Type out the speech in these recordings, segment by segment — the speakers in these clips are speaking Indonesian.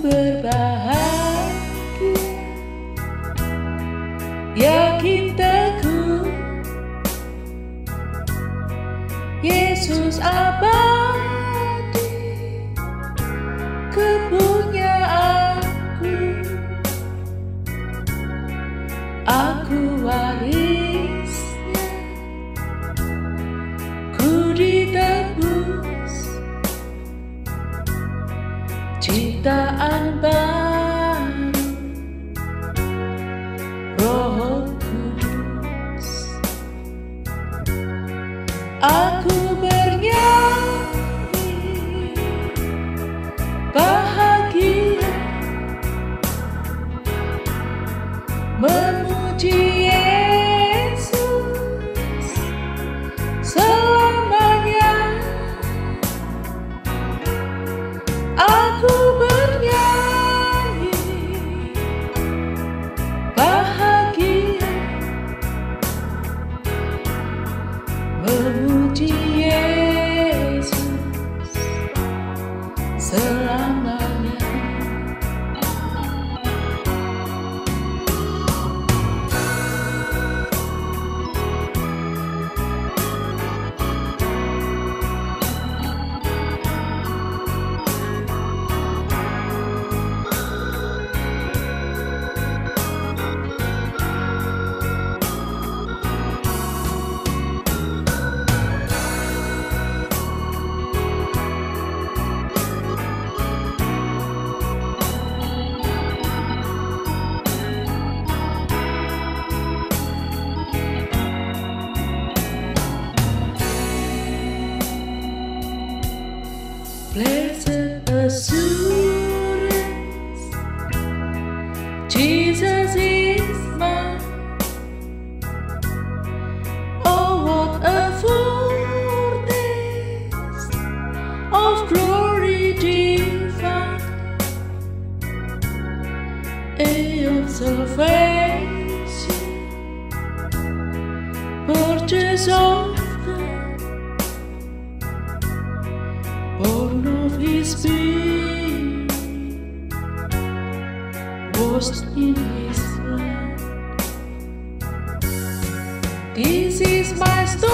berbahagia, yakin teguh, Yesus abadi, kepunyaanku, aku warisnya, ku ditebus, ciptaan baru, Roh Kudus. Aku bernyanyi bahagia, memuji Yesus selamanya. Aku bernyanyi bahagia, memuji Yesus selamanya. Blessed assurance, Jesus is mine. Oh, what a foretaste of glory divine, of salvation, purchase of born of His Spirit, washed in His blood. This is my story,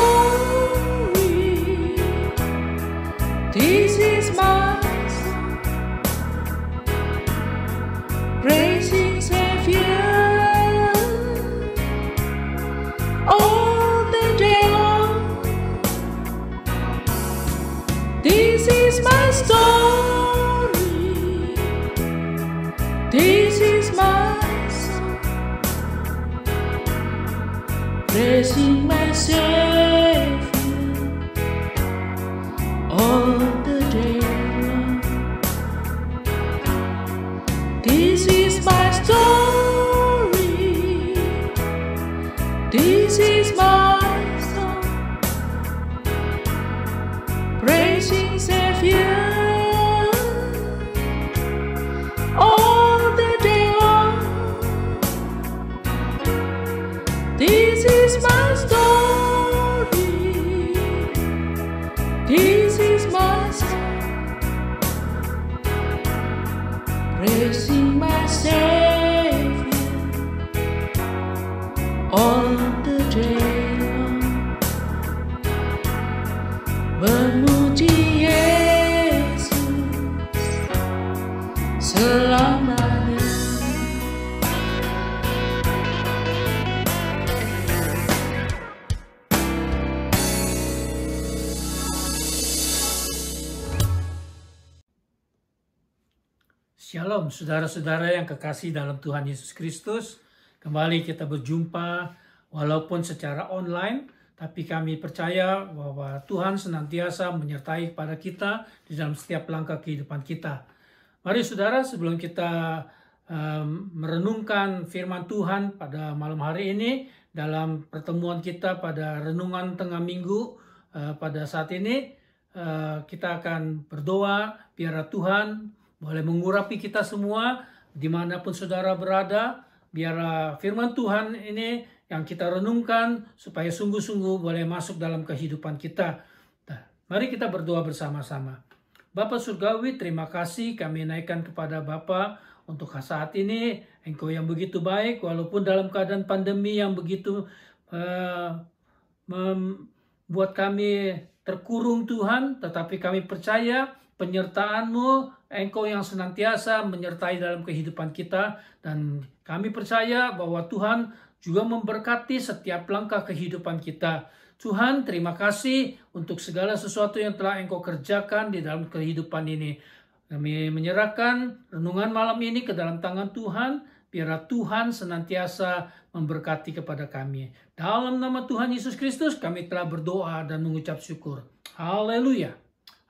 this is my song, praising Savior all the day long. This is my story, this is my song, praising my Savior all the day long. This is my story, this is my song, praising Savior all the day long. This is my story, this is my song, praising my Savior all the day long. Memuji Yesus selamanya. Shalom saudara-saudara yang kekasih dalam Tuhan Yesus Kristus. Kembali kita berjumpa walaupun secara online, tapi kami percaya bahwa Tuhan senantiasa menyertai kepada kita di dalam setiap langkah kehidupan kita. Mari saudara, sebelum kita merenungkan firman Tuhan pada malam hari ini, dalam pertemuan kita pada renungan tengah minggu pada saat ini, kita akan berdoa biar Tuhan boleh mengurapi kita semua dimanapun saudara berada, biar firman Tuhan ini yang kita renungkan supaya sungguh-sungguh boleh masuk dalam kehidupan kita. Nah, mari kita berdoa bersama-sama. Bapa Surgawi, terima kasih kami naikkan kepada Bapa untuk saat ini. Engkau yang begitu baik, walaupun dalam keadaan pandemi yang begitu membuat kami terkurung Tuhan, tetapi kami percaya penyertaan-Mu, Engkau yang senantiasa menyertai dalam kehidupan kita, dan kami percaya bahwa Tuhan juga memberkati setiap langkah kehidupan kita. Tuhan, terima kasih untuk segala sesuatu yang telah Engkau kerjakan di dalam kehidupan ini. Kami menyerahkan renungan malam ini ke dalam tangan Tuhan, biarlah Tuhan senantiasa memberkati kepada kami. Dalam nama Tuhan Yesus Kristus kami telah berdoa dan mengucap syukur. Haleluya.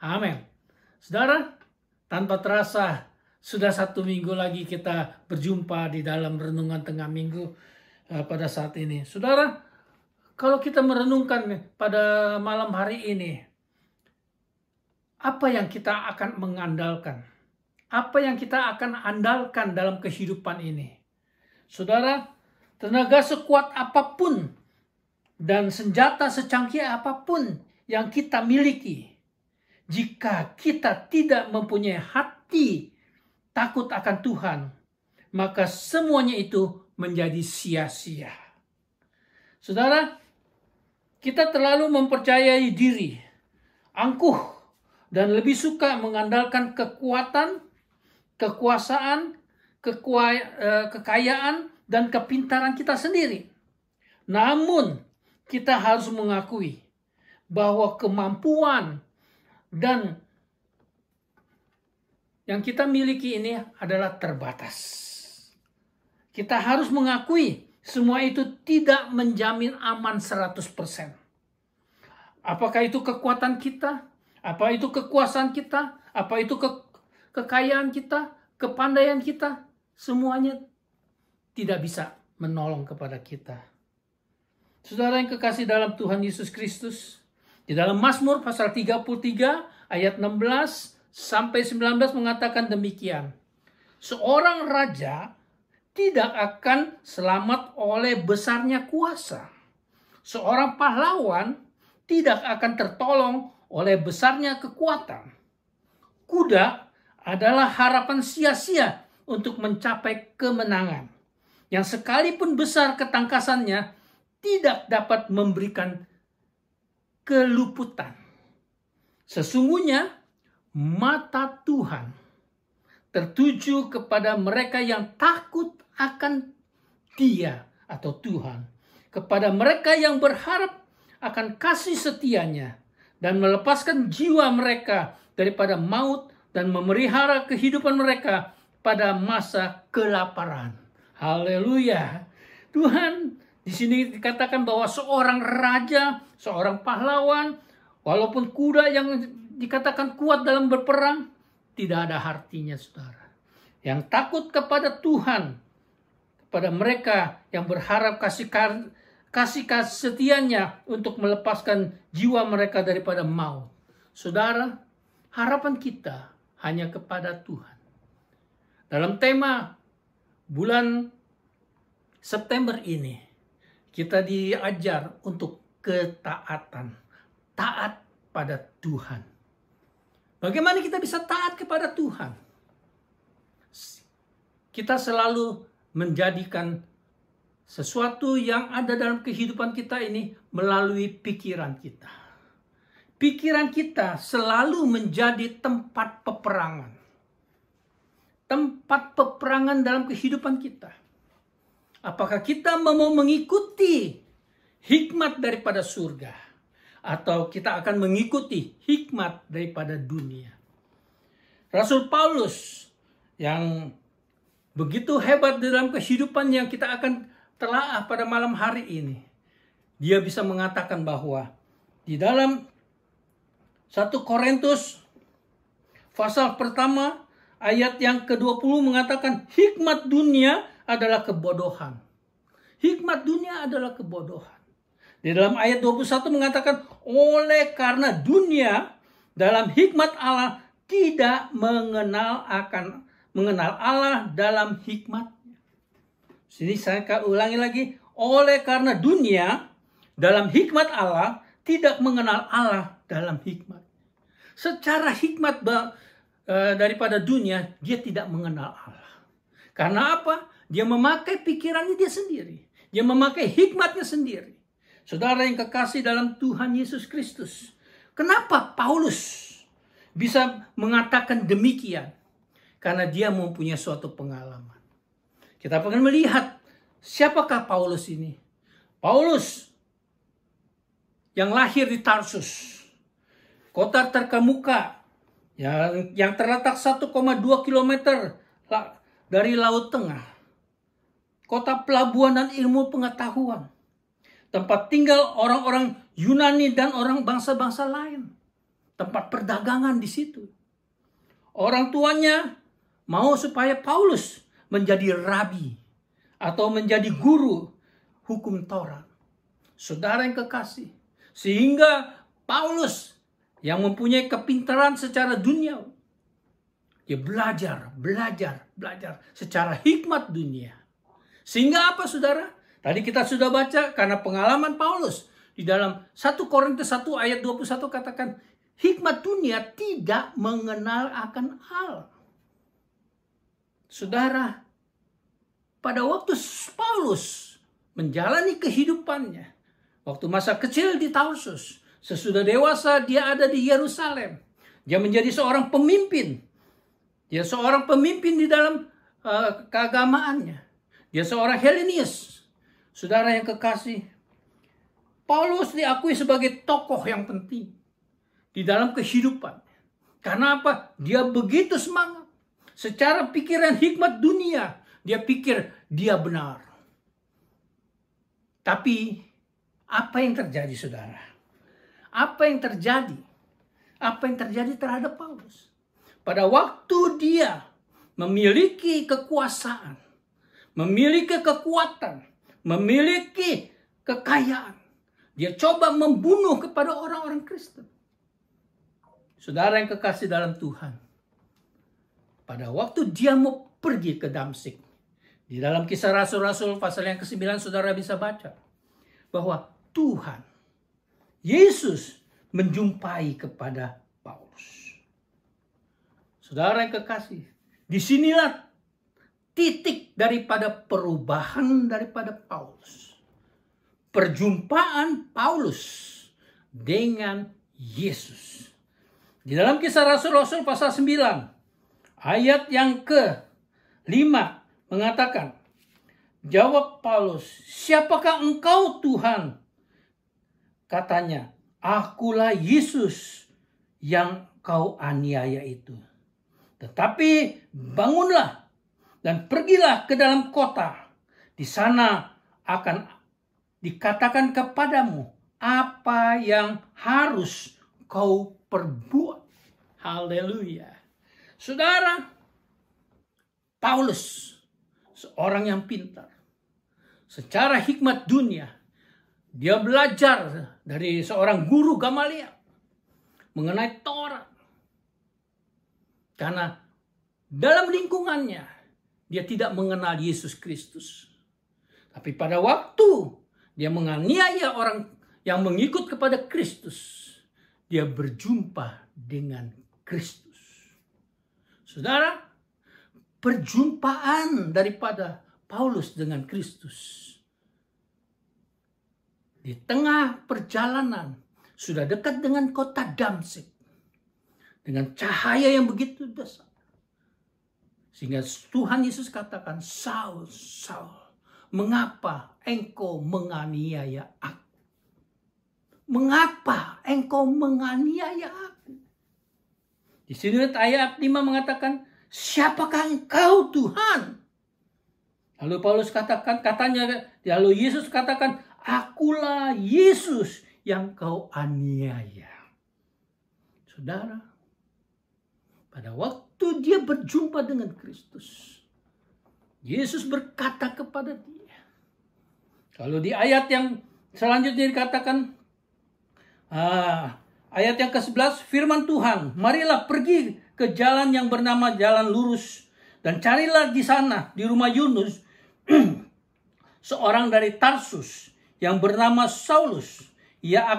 Amin. Saudara, tanpa terasa sudah 1 minggu lagi kita berjumpa di dalam renungan tengah minggu pada saat ini. Saudara, kalau kita merenungkan pada malam hari ini, apa yang kita akan mengandalkan? Apa yang kita akan andalkan dalam kehidupan ini? Saudara, tenaga sekuat apapun dan senjata secanggih apapun yang kita miliki, jika kita tidak mempunyai hati takut akan Tuhan, maka semuanya itu menjadi sia-sia. Saudara, kita terlalu mempercayai diri, angkuh, dan lebih suka mengandalkan kekuatan, kekuasaan, kekayaan, dan kepintaran kita sendiri. Namun, kita harus mengakui bahwa kemampuan dan yang kita miliki ini adalah terbatas. Kita harus mengakui semua itu tidak menjamin aman 100%. Apakah itu kekuatan kita? Apa itu kekuasaan kita? Apa itu kekayaan kita? Kepandaian kita? Semuanya tidak bisa menolong kepada kita. Saudara yang kekasih dalam Tuhan Yesus Kristus, di dalam Mazmur pasal 33 ayat 16 sampai 19 mengatakan demikian. Seorang raja tidak akan selamat oleh besarnya kuasa. Seorang pahlawan tidak akan tertolong oleh besarnya kekuatan. Kuda adalah harapan sia-sia untuk mencapai kemenangan, yang sekalipun besar ketangkasannya tidak dapat memberikan keluputan. Sesungguhnya mata Tuhan tertuju kepada mereka yang takut akan Dia atau Tuhan, kepada mereka yang berharap akan kasih setianya dan melepaskan jiwa mereka daripada maut dan memelihara kehidupan mereka pada masa kelaparan. Haleluya. Tuhan di sini dikatakan bahwa seorang raja, seorang pahlawan, walaupun kuda yang dikatakan kuat dalam berperang, tidak ada artinya, saudara. Yang takut kepada Tuhan, kepada mereka yang berharap kasih setianya untuk melepaskan jiwa mereka daripada maut. Saudara, harapan kita hanya kepada Tuhan. Dalam tema bulan September ini, kita diajar untuk ketaatan. Taat pada Tuhan. Bagaimana kita bisa taat kepada Tuhan? Kita selalu menjadikan sesuatu yang ada dalam kehidupan kita ini melalui pikiran kita. Pikiran kita selalu menjadi tempat peperangan. Tempat peperangan dalam kehidupan kita. Apakah kita mau mengikuti hikmat daripada surga? Atau kita akan mengikuti hikmat daripada dunia? Rasul Paulus yang begitu hebat dalam kehidupan yang kita akan telaah pada malam hari ini. Dia bisa mengatakan bahwa di dalam 1 Korintus pasal pertama ayat yang ke-20 mengatakan hikmat dunia adalah kebodohan. Hikmat dunia adalah kebodohan. Di dalam ayat 21 mengatakan oleh karena dunia dalam hikmat Allah tidak mengenal Allah dalam hikmatnya. Sini saya ulangi lagi. Oleh karena dunia dalam hikmat Allah tidak mengenal Allah dalam hikmat. secara hikmat daripada dunia, dia tidak mengenal Allah. Karena apa? Dia memakai pikirannya dia sendiri. Dia memakai hikmatnya sendiri. Saudara yang kekasih dalam Tuhan Yesus Kristus, kenapa Paulus bisa mengatakan demikian? Karena dia mempunyai suatu pengalaman. Kita akan melihat siapakah Paulus ini. Paulus yang lahir di Tarsus, kota terkemuka yang terletak 1,2 kilometer dari Laut Tengah. Kota pelabuhan dan ilmu pengetahuan. Tempat tinggal orang-orang Yunani dan orang bangsa-bangsa lain. Tempat perdagangan di situ. Orang tuanya mau supaya Paulus menjadi rabi atau menjadi guru hukum Taurat. Saudara yang kekasih, sehingga Paulus yang mempunyai kepintaran secara duniawi, dia belajar secara hikmat dunia. Sehingga apa saudara? Tadi kita sudah baca karena pengalaman Paulus di dalam 1 Korintus 1 ayat 21 katakan, hikmat dunia tidak mengenal akan Allah. Saudara, pada waktu Paulus menjalani kehidupannya, waktu masa kecil di Tarsus, sesudah dewasa dia ada di Yerusalem. Dia menjadi seorang pemimpin. Dia seorang pemimpin di dalam keagamaannya. Dia seorang Helenis. Saudara yang kekasih, Paulus diakui sebagai tokoh yang penting di dalam kehidupan. Karena apa? Dia begitu semangat. Secara pikiran hikmat dunia, dia pikir dia benar. Tapi apa yang terjadi saudara? Apa yang terjadi? Apa yang terjadi terhadap Paulus? Pada waktu dia memiliki kekuasaan, memiliki kekuatan, memiliki kekayaan, dia coba membunuh kepada orang-orang Kristen. Saudara yang kekasih dalam Tuhan, pada waktu dia mau pergi ke Damsyik, di dalam Kisah Rasul-Rasul pasal yang ke-9 saudara bisa baca bahwa Tuhan Yesus menjumpai kepada Paulus. Saudara yang kekasih, disinilah titik daripada perubahan daripada Paulus. Perjumpaan Paulus dengan Yesus. Di dalam Kisah Rasul-Rasul pasal 9, ayat yang ke-5 mengatakan, jawab Paulus, siapakah engkau Tuhan? Katanya, akulah Yesus yang kau aniaya itu. Tetapi bangunlah dan pergilah ke dalam kota. Di sana akan dikatakan kepadamu apa yang harus kau perbuat. Haleluya. Saudara, Paulus seorang yang pintar. Secara hikmat dunia, dia belajar dari seorang guru Gamaliel mengenai Taurat. Karena dalam lingkungannya dia tidak mengenal Yesus Kristus. Tapi pada waktu dia menganiaya orang yang mengikut kepada Kristus, dia berjumpa dengan Kristus. Saudara, perjumpaan daripada Paulus dengan Kristus, di tengah perjalanan, sudah dekat dengan kota Damsyik. Dengan cahaya yang begitu besar. Sehingga Tuhan Yesus katakan, Saul, Saul, mengapa engkau menganiaya aku? Mengapa engkau menganiaya aku? Di sini ayat 5 mengatakan, siapakah engkau Tuhan? Lalu Paulus lalu Yesus katakan, akulah Yesus yang kau aniaya. Saudara, pada waktu dia berjumpa dengan Kristus, Yesus berkata kepada dia. Kalau di ayat yang selanjutnya dikatakan, ayat yang ke-11, firman Tuhan, marilah pergi ke jalan yang bernama jalan lurus, dan carilah di sana, di rumah Yunus, seorang dari Tarsus, yang bernama Saulus. Ia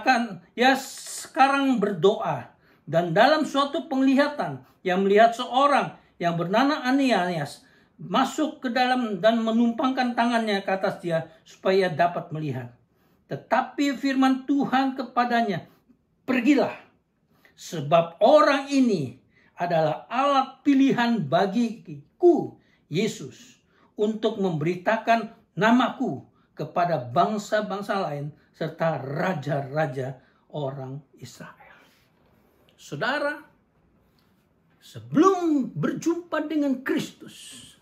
sekarang berdoa Dan dalam suatu penglihatan, yang melihat seorang yang bernama Ananias masuk ke dalam dan menumpangkan tangannya ke atas dia supaya dapat melihat. Tetapi firman Tuhan kepadanya, pergilah, sebab orang ini adalah alat pilihan bagiku, Yesus, untuk memberitakan namaku kepada bangsa-bangsa lain serta raja-raja orang Israel. Saudara, sebelum berjumpa dengan Kristus,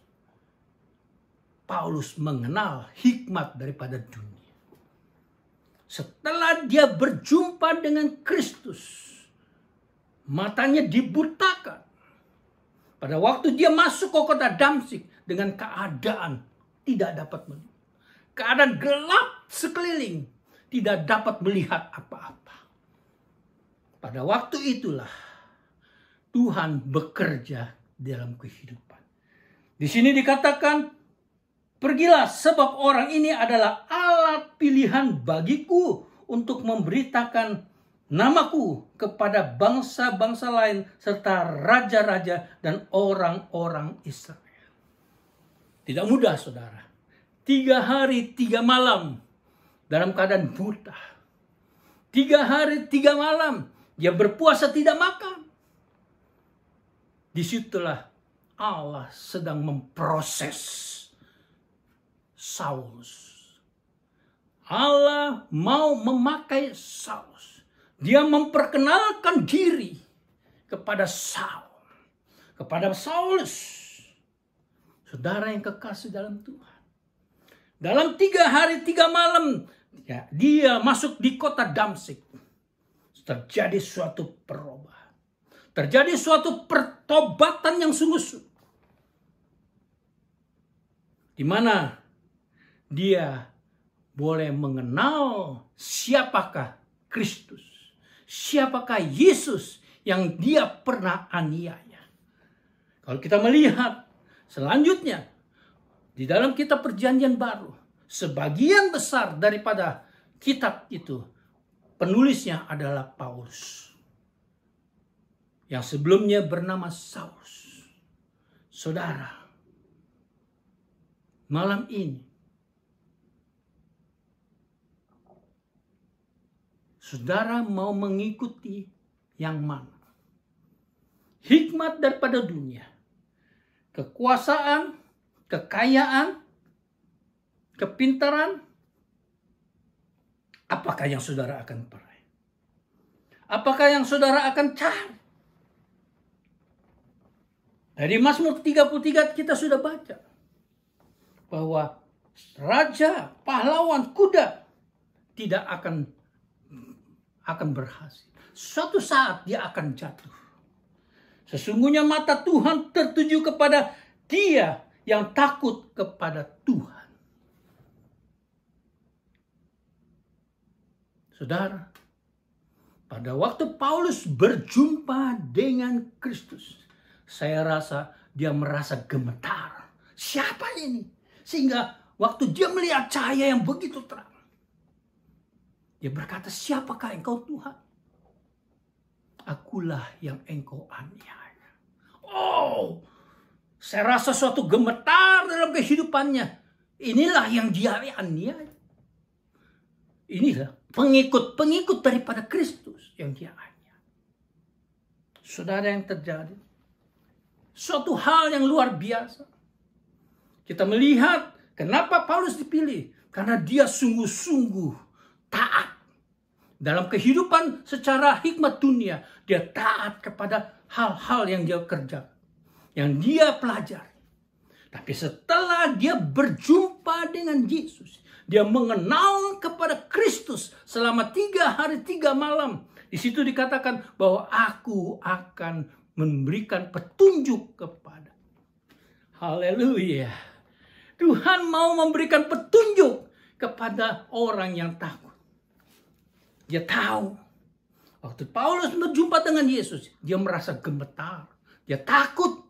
Paulus mengenal hikmat daripada dunia. Setelah dia berjumpa dengan Kristus, matanya dibutakan. Pada waktu dia masuk ke kota Damsyik dengan keadaan tidak dapat melihat. Keadaan gelap sekeliling, tidak dapat melihat apa-apa. Pada waktu itulah Tuhan bekerja dalam kehidupan. Di sini dikatakan, pergilah sebab orang ini adalah alat pilihan bagiku untuk memberitakan namaku kepada bangsa-bangsa lain serta raja-raja dan orang-orang Israel. Tidak mudah, saudara. 3 hari 3 malam dalam keadaan buta. 3 hari 3 malam dia berpuasa tidak makan. Disitulah Allah sedang memproses Saulus. Allah mau memakai Saulus. Dia memperkenalkan diri kepada Saul, kepada Saulus. Saudara yang kekasih dalam Tuhan. Dalam 3 hari 3 malam dia masuk di kota Damsyik. Terjadi suatu perubahan. Terjadi suatu pertobatan yang sungguh-sungguh. Di mana dia boleh mengenal siapakah Kristus. Siapakah Yesus yang dia pernah aniaya. Kalau kita melihat selanjutnya di dalam kitab Perjanjian Baru, sebagian besar daripada kitab itu penulisnya adalah Paulus. Yang sebelumnya bernama Saulus. Saudara, malam ini saudara mau mengikuti yang mana? Hikmat daripada dunia, kekuasaan, kekayaan, kepintaran, apakah yang saudara akan peraih? Apakah yang saudara akan cari? Dari Mazmur 33 kita sudah baca bahwa raja, pahlawan, kuda tidak akan berhasil. Suatu saat dia akan jatuh. Sesungguhnya mata Tuhan tertuju kepada dia yang takut kepada Tuhan. Saudara, pada waktu Paulus berjumpa dengan Kristus, saya rasa dia merasa gemetar. Siapa ini? Sehingga waktu dia melihat cahaya yang begitu terang, dia berkata, siapakah engkau Tuhan? Akulah yang engkau aniaya. Oh, saya rasa suatu gemetar dalam kehidupannya. Inilah yang dia aniaya. Inilah pengikut-pengikut daripada Kristus yang dia aniaya. Saudara, yang terjadi suatu hal yang luar biasa. Kita melihat kenapa Paulus dipilih. Karena dia sungguh-sungguh taat. Dalam kehidupan secara hikmat dunia, dia taat kepada hal-hal yang dia kerjakan. Yang dia pelajari. Tapi setelah dia berjumpa dengan Yesus, dia mengenal kepada Kristus selama 3 hari 3 malam. Di situ dikatakan bahwa aku akan memberikan petunjuk kepada. Haleluya. Tuhan mau memberikan petunjuk kepada orang yang takut. Dia tahu. Waktu Paulus berjumpa dengan Yesus, dia merasa gemetar. Dia takut.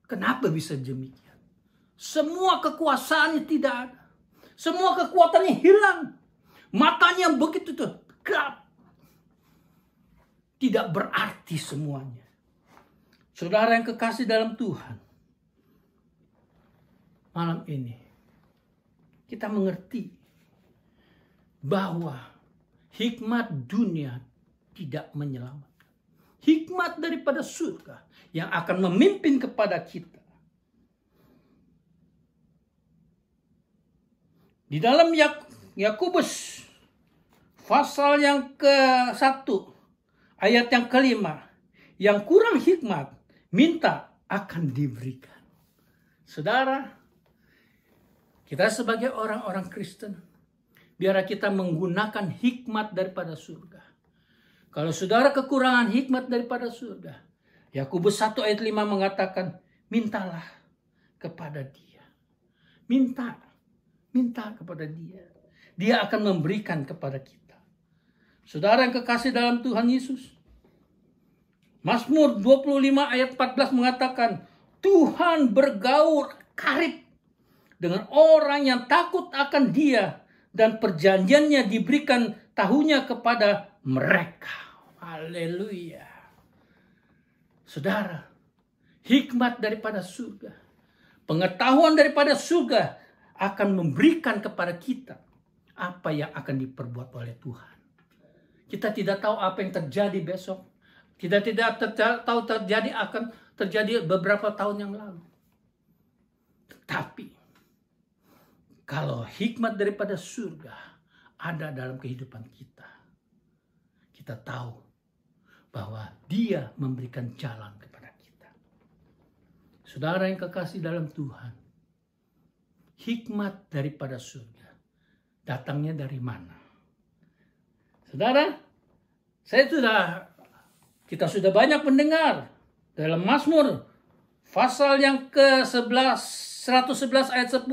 Kenapa bisa demikian? Semua kekuasaannya tidak ada. Semua kekuatannya hilang. Matanya begitu tuh gelap. tidak berarti semuanya. Saudara yang kekasih dalam Tuhan, malam ini kita mengerti bahwa hikmat dunia tidak menyelamatkan. Hikmat daripada surga yang akan memimpin kepada kita. Di dalam Yakobus pasal yang ke-1 ayat yang ke-5, yang kurang hikmat minta akan diberikan. Saudara, kita sebagai orang-orang Kristen, biar kita menggunakan hikmat daripada surga. Kalau saudara kekurangan hikmat daripada surga, Yakobus 1 ayat 5 mengatakan, mintalah kepada dia. Minta kepada dia. Dia akan memberikan kepada kita. Saudara yang kekasih dalam Tuhan Yesus, Mazmur 25 ayat 14 mengatakan, Tuhan bergaul karib dengan orang yang takut akan dia, dan perjanjiannya diberikan tahunya kepada mereka. Haleluya. Saudara, hikmat daripada surga, pengetahuan daripada surga akan memberikan kepada kita apa yang akan diperbuat oleh Tuhan. Kita tidak tahu apa yang terjadi besok. Kita tidak tahu akan terjadi beberapa tahun yang lalu. Tetapi kalau hikmat daripada surga ada dalam kehidupan kita, kita tahu bahwa Dia memberikan jalan kepada kita. Saudara yang kekasih dalam Tuhan, hikmat daripada surga datangnya dari mana? Saudara, kita sudah banyak mendengar dalam Mazmur pasal yang ke-11, 111 ayat 10,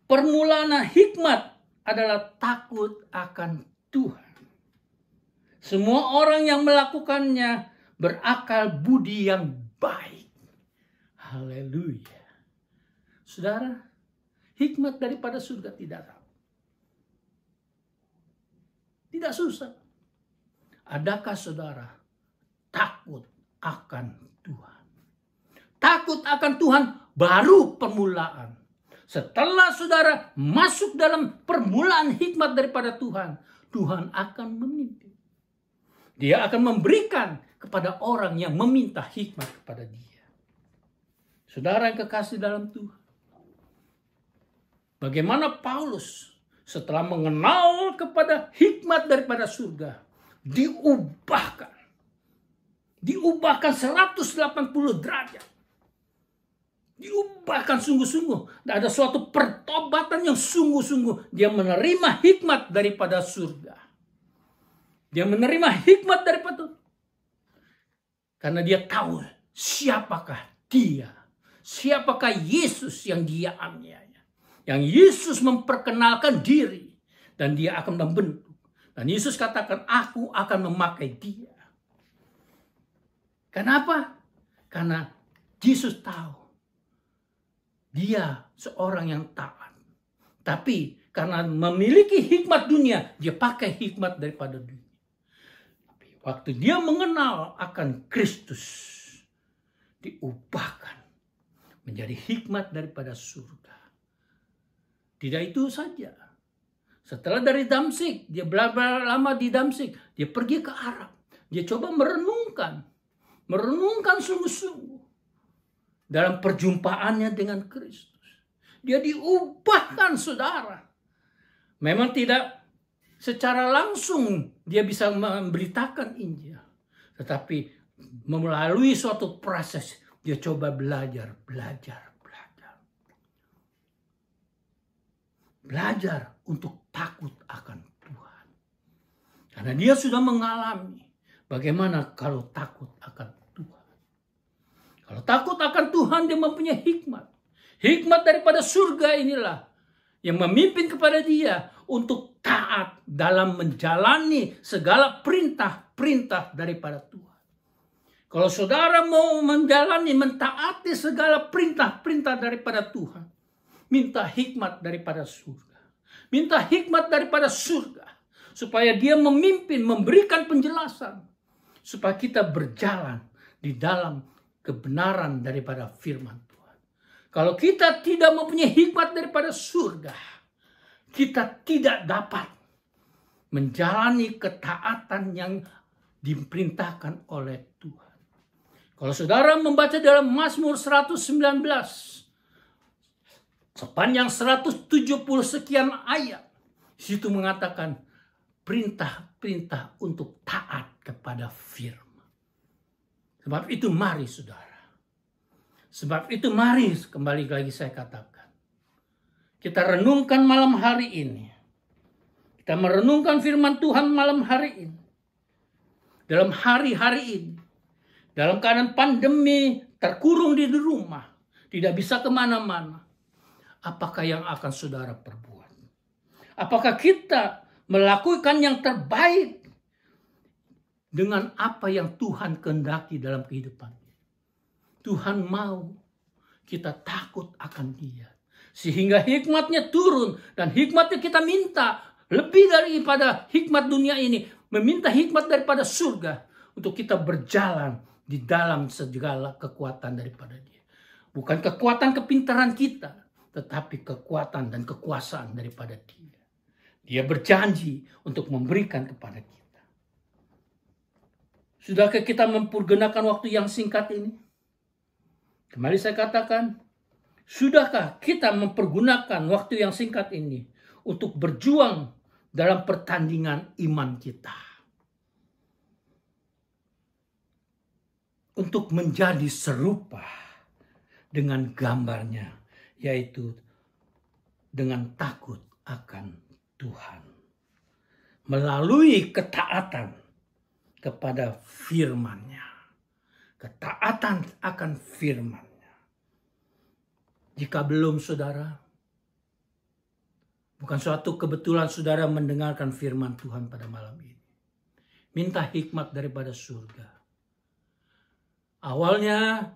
permulaan hikmat adalah takut akan Tuhan. Semua orang yang melakukannya berakal budi yang baik. Haleluya. Saudara, hikmat daripada surga tidak susah. Adakah saudara takut akan Tuhan? Takut akan Tuhan baru permulaan. Setelah saudara masuk dalam permulaan hikmat daripada Tuhan, Tuhan akan memimpin. Dia akan memberikan kepada orang yang meminta hikmat kepada Dia. Saudara yang kekasih dalam Tuhan, bagaimana Paulus setelah mengenal kepada hikmat daripada surga, diubahkan 180 derajat. Diubahkan sungguh-sungguh. Ada suatu pertobatan yang sungguh-sungguh. Dia menerima hikmat daripada surga. Dia menerima hikmat daripada Tuhan. Karena dia tahu siapakah dia. Siapakah Yesus yang dia aniaya. Yang Yesus memperkenalkan diri. Dan dia akan membentuk. Dan Yesus katakan, aku akan memakai dia. Kenapa? Karena Yesus tahu. Dia seorang yang taat. Tapi karena memiliki hikmat dunia, dia pakai hikmat daripada dunia. Tapi waktu dia mengenal akan Kristus, diubahkan menjadi hikmat daripada surga. Tidak itu saja. Setelah dari Damsyik, dia belajar lama di Damsyik, dia pergi ke Arab. Dia coba merenungkan sungguh-sungguh dalam perjumpaannya dengan Kristus. Dia diubahkan, saudara. Memang tidak secara langsung dia bisa memberitakan Injil. Tetapi melalui suatu proses, dia coba belajar. Belajar untuk takut akan Tuhan. Karena dia sudah mengalami bagaimana kalau takut akan Tuhan. Kalau takut akan Tuhan, dia mempunyai hikmat. Hikmat daripada surga inilah yang memimpin kepada dia untuk taat dalam menjalani segala perintah-perintah daripada Tuhan. Kalau saudara mau mentaati segala perintah-perintah daripada Tuhan, minta hikmat daripada surga. Minta hikmat daripada surga. Supaya dia memimpin, memberikan penjelasan. supaya kita berjalan di dalam kebenaran daripada firman Tuhan. Kalau kita tidak mempunyai hikmat daripada surga, kita tidak dapat menjalani ketaatan yang diperintahkan oleh Tuhan. Kalau saudara membaca dalam Mazmur 119, sepanjang 170 sekian ayat, situ mengatakan perintah-perintah untuk taat kepada firman. Sebab itu mari saudara. Sebab itu mari, kembali lagi saya katakan, kita renungkan malam hari ini. Kita merenungkan firman Tuhan malam hari ini. Dalam hari-hari ini. Dalam keadaan pandemi, terkurung di rumah. Tidak bisa kemana-mana. Apakah yang akan saudara perbuat? Apakah kita melakukan yang terbaik dengan apa yang Tuhan kehendaki dalam kehidupan? Tuhan mau kita takut akan Dia. Sehingga hikmatnya turun. Dan hikmatnya kita minta lebih daripada hikmat dunia ini. Meminta hikmat daripada surga. Untuk kita berjalan di dalam segala kekuatan daripada Dia. Bukan kekuatan kepintaran kita. Tetapi kekuatan dan kekuasaan daripada Dia. Dia berjanji untuk memberikan kepada kita. Sudahkah kita mempergunakan waktu yang singkat ini? Kembali saya katakan, sudahkah kita mempergunakan waktu yang singkat ini untuk berjuang dalam pertandingan iman kita? Untuk menjadi serupa dengan gambarnya, yaitu dengan takut akan Tuhan. Melalui ketaatan kepada firman-Nya. Ketaatan akan firman-Nya. Jika belum saudara, bukan suatu kebetulan saudara mendengarkan firman Tuhan pada malam ini. Minta hikmat daripada surga. Awalnya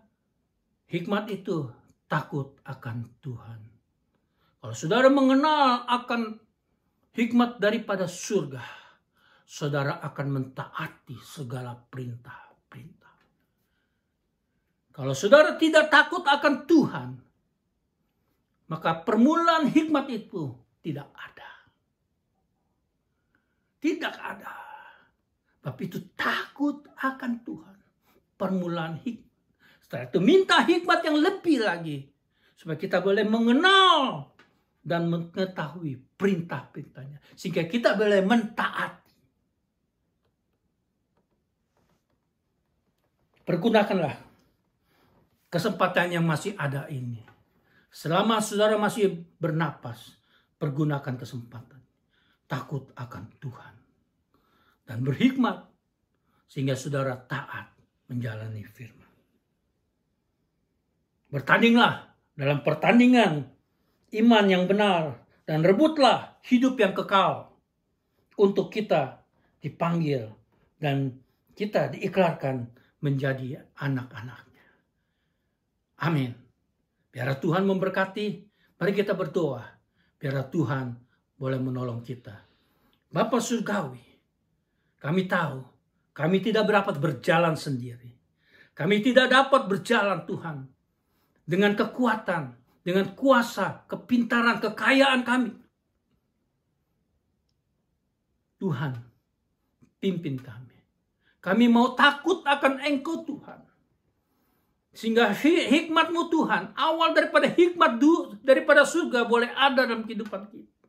hikmat itu takut akan Tuhan. Kalau saudara mengenal akan hikmat daripada surga, saudara akan mentaati segala perintah-perintah. Kalau saudara tidak takut akan Tuhan, maka permulaan hikmat itu tidak ada. Tidak ada. Tapi itu takut akan Tuhan. Permulaan hikmat. Setelah itu minta hikmat yang lebih lagi. Supaya kita boleh mengenal dan mengetahui perintah-perintahnya. Sehingga kita boleh mentaati. Pergunakanlah kesempatan yang masih ada ini. Selama saudara masih bernapas, pergunakan kesempatan. Takut akan Tuhan. Dan berhikmat. Sehingga saudara taat menjalani firman. Bertandinglah dalam pertandingan iman yang benar. Dan rebutlah hidup yang kekal. Untuk kita dipanggil. Dan kita diikrarkan menjadi anak-anaknya. Amin. Biar Tuhan memberkati. Mari kita berdoa. Biar Tuhan boleh menolong kita. Bapa Surgawi. Kami tahu. Kami tidak dapat berjalan sendiri. Kami tidak dapat berjalan Tuhan. Dengan kekuatan. Dengan kuasa. Kepintaran. Kekayaan kami. Tuhan. Pimpin kami. Kami mau takut akan Engkau Tuhan. Sehingga hikmat-Mu Tuhan. Awal daripada hikmat daripada surga boleh ada dalam kehidupan kita.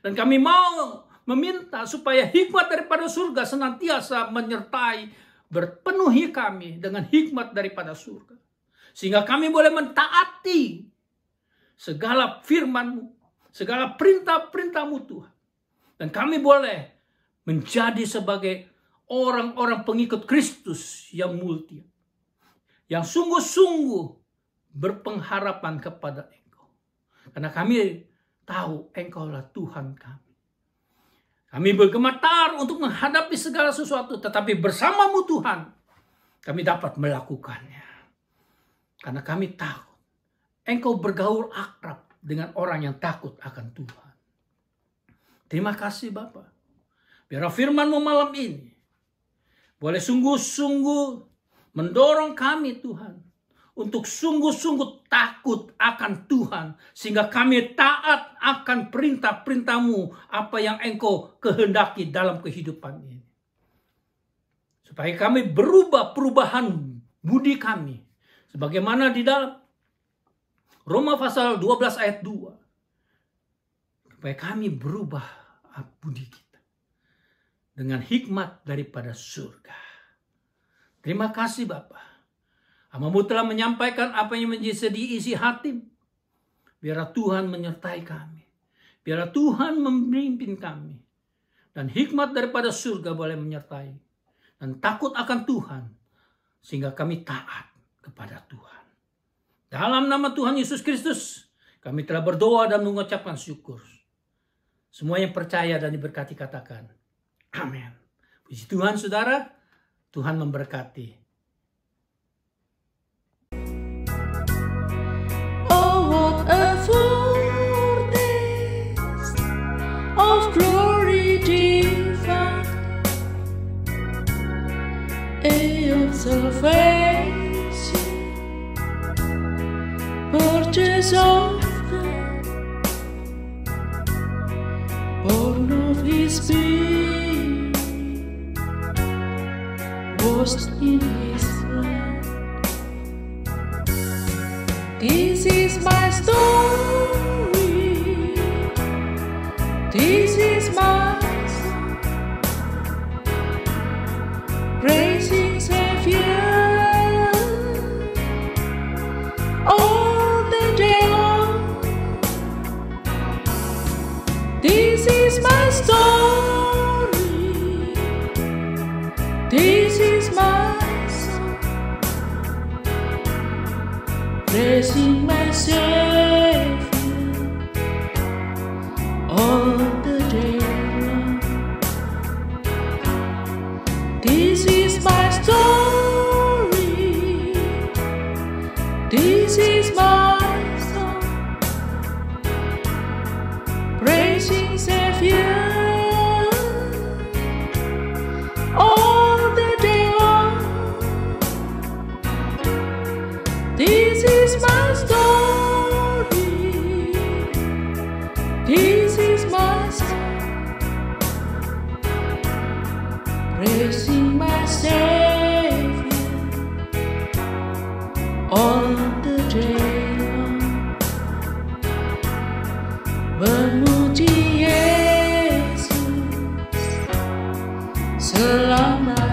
Dan kami mau meminta supaya hikmat daripada surga senantiasa menyertai, berpenuhi kami dengan hikmat daripada surga. Sehingga kami boleh mentaati segala firman-Mu, segala perintah-perintah-Mu Tuhan. Dan kami boleh menjadi sebagai orang-orang pengikut Kristus yang mulia. Yang sungguh-sungguh berpengharapan kepada Engkau. Karena kami tahu Engkaulah Tuhan kami. Kami bergemetar untuk menghadapi segala sesuatu. Tetapi bersama-Mu Tuhan, kami dapat melakukannya. Karena kami tahu Engkau bergaul akrab dengan orang yang takut akan Tuhan. Terima kasih Bapa. Biar firman-Mu malam ini boleh sungguh-sungguh mendorong kami Tuhan untuk sungguh-sungguh takut akan Tuhan, sehingga kami taat akan perintah-perintah-Mu, apa yang Engkau kehendaki dalam kehidupan ini. Supaya kami berubah perubahan budi kami, sebagaimana di dalam Roma pasal 12 ayat 2. Supaya kami berubah budi kita dengan hikmat daripada surga. Terima kasih Bapa. Hamba-Mu telah menyampaikan apa yang menjadi isi hati. Biarlah Tuhan menyertai kami. Biarlah Tuhan memimpin kami. Dan hikmat daripada surga boleh menyertai. Dan takut akan Tuhan. Sehingga kami taat kepada Tuhan. Dalam nama Tuhan Yesus Kristus, kami telah berdoa dan mengucapkan syukur. Semua yang percaya dan diberkati katakan, amin. Puji Tuhan saudara, Tuhan memberkati. A foretaste of glory divine, of salvation, purchase of God, born of His Spirit, washed in His blood. This is my story, this is my song, praising Savior all the day long. This is my story, this is my song, praising my Savior all the day long. This is my story, this is my song, praising Savior all the day long. This is my story, this is my song, praising my Savior all the day long. Memuji Yesus selama